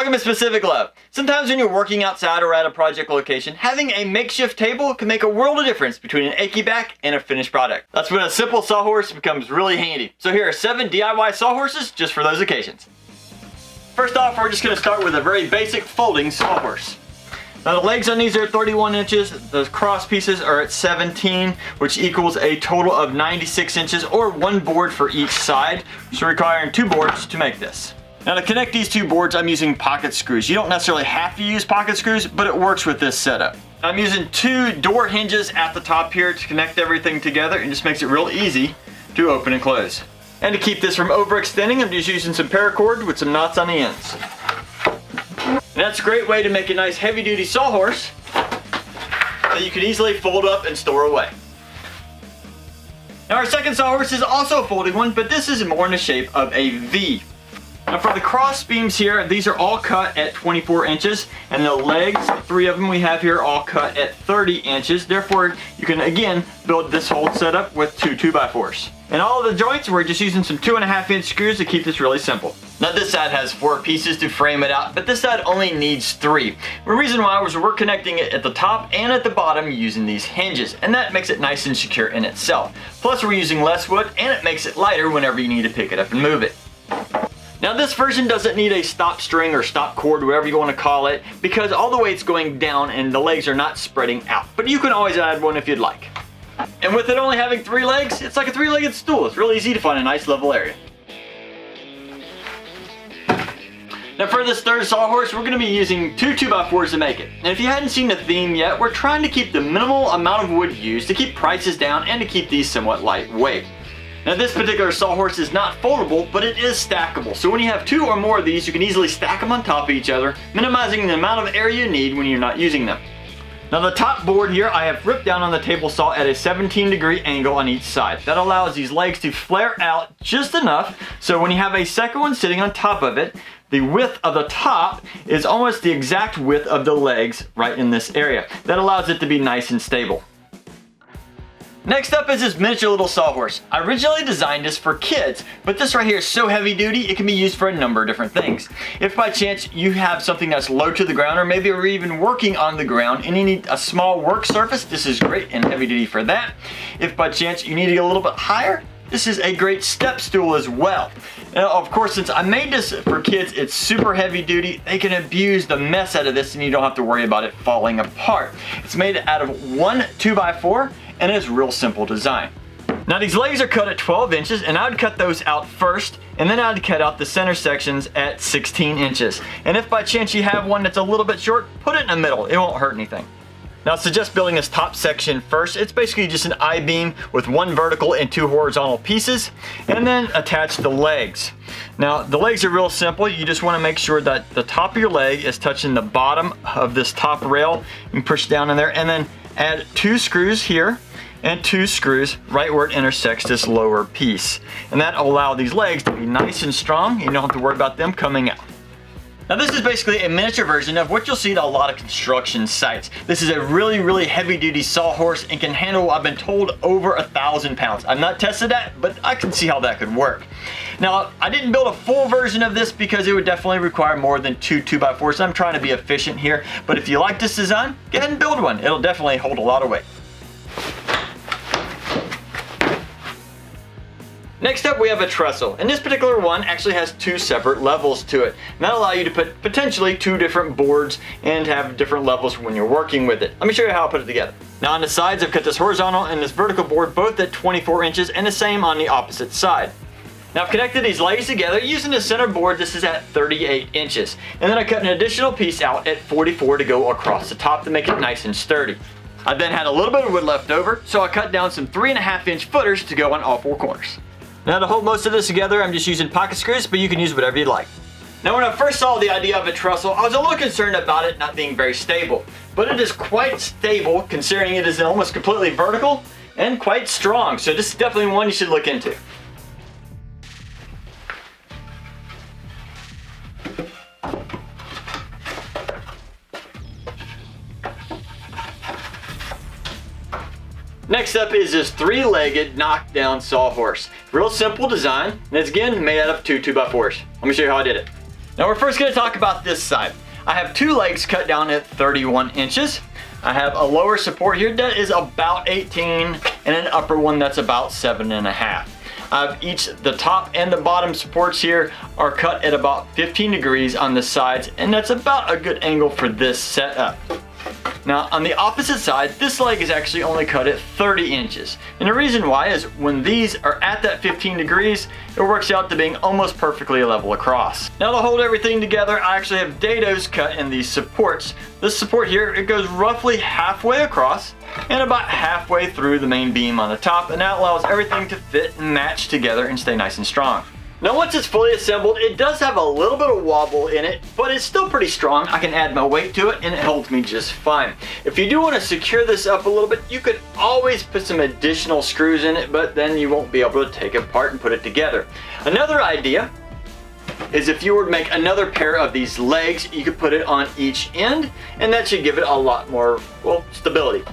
talking a specific love. Sometimes when you're working outside or at a project location, having a makeshift table can make a world of difference between an achy back and a finished product. That's when a simple sawhorse becomes really handy. So here are 7 DIY sawhorses just for those occasions. First off, we're just going to start with a very basic folding sawhorse. Now the legs on these are 31 inches, the cross pieces are at 17, which equals a total of 96 inches, or 1 board for each side, so requiring 2 boards to make this. Now to connect these 2 boards, I'm using pocket screws. You don't necessarily have to use pocket screws, but it works with this setup. I'm using 2 door hinges at the top here to connect everything together, and just makes it real easy to open and close. And to keep this from overextending, I'm just using some paracord with some knots on the ends. And that's a great way to make a nice heavy-duty sawhorse that you can easily fold up and store away. Now our second sawhorse is also a folding one, but this is more in the shape of a V. Now for the cross beams here, these are all cut at 24 inches, and the legs, 3 of them we have here, all cut at 30 inches. Therefore, you can again build this whole setup with 2 2x4s. And all of the joints, we're just using some 2.5-inch screws to keep this really simple. Now this side has 4 pieces to frame it out, but this side only needs 3. The reason why was we're connecting it at the top and at the bottom using these hinges, and that makes it nice and secure in itself. Plus we're using less wood, and it makes it lighter whenever you need to pick it up and move it. Now this version doesn't need a stop string or stop cord, whatever you want to call it, because all the weight's going down and the legs are not spreading out. But you can always add one if you'd like. And with it only having 3 legs, it's like a 3-legged stool. It's really easy to find a nice level area. Now for this third sawhorse, we're going to be using 2 2x4s to make it. And if you hadn't seen the theme yet, we're trying to keep the minimal amount of wood used to keep prices down and to keep these somewhat lightweight. Now this particular sawhorse is not foldable, but it is stackable. So when you have 2 or more of these, you can easily stack them on top of each other, minimizing the amount of area you need when you're not using them. Now the top board here, I have ripped down on the table saw at a 17-degree angle on each side. That allows these legs to flare out just enough, so when you have a second one sitting on top of it, the width of the top is almost the exact width of the legs right in this area. That allows it to be nice and stable. Next up is this miniature little sawhorse. I originally designed this for kids, but this right here is so heavy duty, it can be used for a number of different things. If by chance you have something that's low to the ground, or maybe you're even working on the ground and you need a small work surface, this is great and heavy duty for that. If by chance you need to get a little bit higher, this is a great step stool as well. Now, of course, since I made this for kids, it's super heavy duty. They can abuse the mess out of this and you don't have to worry about it falling apart. It's made out of 1 2x4 and it's real simple design. Now these legs are cut at 12 inches, and I would cut those out first, and then I'd cut out the center sections at 16 inches. And if by chance you have one that's a little bit short, put it in the middle. It won't hurt anything. Now I suggest building this top section first. It's basically just an I-beam with 1 vertical and 2 horizontal pieces, and then attach the legs. Now the legs are real simple. You just want to make sure that the top of your leg is touching the bottom of this top rail, and push down in there, and then add 2 screws here and 2 screws right where it intersects this lower piece. And that will allow these legs to be nice and strong. You don't have to worry about them coming out. Now this is basically a miniature version of what you'll see at a lot of construction sites. This is a really heavy duty sawhorse and can handle, I've been told, over 1,000 pounds. I've not tested that, but I can see how that could work. Now I didn't build a full version of this because it would definitely require more than 2 2x4s. I'm trying to be efficient here, but if you like this design, go ahead and build one. It'll definitely hold a lot of weight. Next up we have a trestle, and this particular one actually has 2 separate levels to it. And that'll allow you to put potentially 2 different boards and have different levels when you're working with it. Let me show you how I put it together. Now on the sides I've cut this horizontal and this vertical board both at 24 inches, and the same on the opposite side. Now I've connected these legs together using the center board. This is at 38 inches. And then I cut an additional piece out at 44 to go across the top to make it nice and sturdy. I then had a little bit of wood left over, so I cut down some 3.5-inch footers to go on all 4 corners. Now to hold most of this together, I'm just using pocket screws, but you can use whatever you'd like. Now when I first saw the idea of a trestle, I was a little concerned about it not being very stable. But it is quite stable considering it is almost completely vertical and quite strong. So this is definitely one you should look into. Next up is this 3-legged knockdown sawhorse. Real simple design, and it's again made out of 2 2x4s. Let me show you how I did it. Now we're first going to talk about this side. I have two legs cut down at 31 inches. I have a lower support here that is about 18 and an upper one that's about 7.5. The top and the bottom supports here are cut at about 15 degrees on the sides, and that's about a good angle for this setup. Now on the opposite side, this leg is actually only cut at 30 inches. And the reason why is when these are at that 15 degrees, it works out to being almost perfectly level across. Now to hold everything together, I actually have dados cut in these supports. This support here, it goes roughly halfway across and about halfway through the main beam on the top, and that allows everything to fit and match together and stay nice and strong. Now once it's fully assembled, it does have a little bit of wobble in it, but it's still pretty strong. I can add my weight to it and it holds me just fine. If you do want to secure this up a little bit, you could always put some additional screws in it, but then you won't be able to take it apart and put it together. Another idea is if you were to make another pair of these legs, you could put it on each end, and that should give it a lot more, well, stability.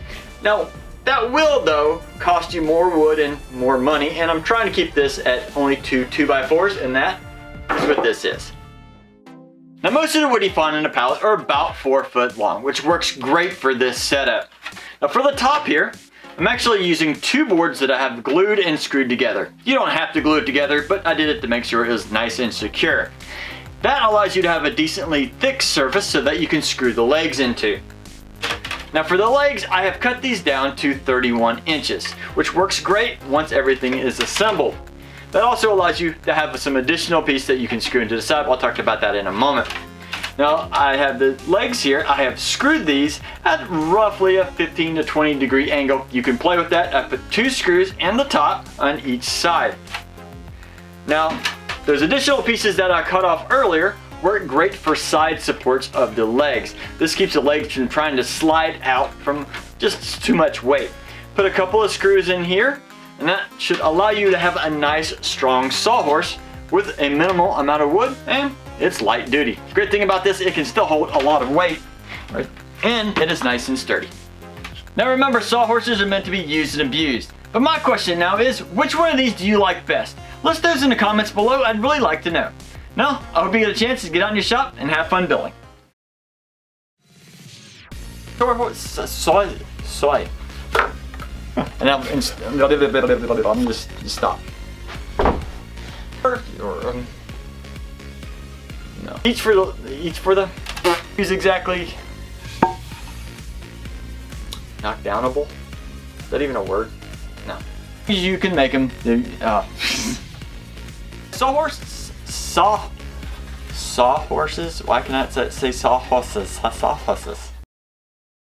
Now, that will, though, cost you more wood and more money, and I'm trying to keep this at only 2 2x4s, and that is what this is. Now, most of the wood you find in a pallet are about 4 foot long, which works great for this setup. Now, for the top here, I'm actually using 2 boards that I have glued and screwed together. You don't have to glue it together, but I did it to make sure it was nice and secure. That allows you to have a decently thick surface so that you can screw the legs into. Now for the legs, I have cut these down to 31 inches, which works great once everything is assembled. That also allows you to have some additional piece that you can screw into the side. I'll talk about that in a moment. Now I have the legs here. I have screwed these at roughly a 15 to 20 degree angle. You can play with that. I put 2 screws and the top on each side. Now there's additional pieces that I cut off earlier. Work great for side supports of the legs. This keeps the legs from trying to slide out from just too much weight. Put a couple of screws in here, and that should allow you to have a nice strong sawhorse with a minimal amount of wood, and it's light duty. Great thing about this, it can still hold a lot of weight, right? And it is nice and sturdy. Now remember, sawhorses are meant to be used and abused. But my question now is, which one of these do you like best? List those in the comments below, I'd really like to know. Now, I hope you get a chance to get out in your shop and have fun building. Soy. And now, let me just stop. No. Each for the use exactly. Knockdownable. Is that even a word? No. You can make them. Sawhorses. Why can I say sawhorses? Sawhorses.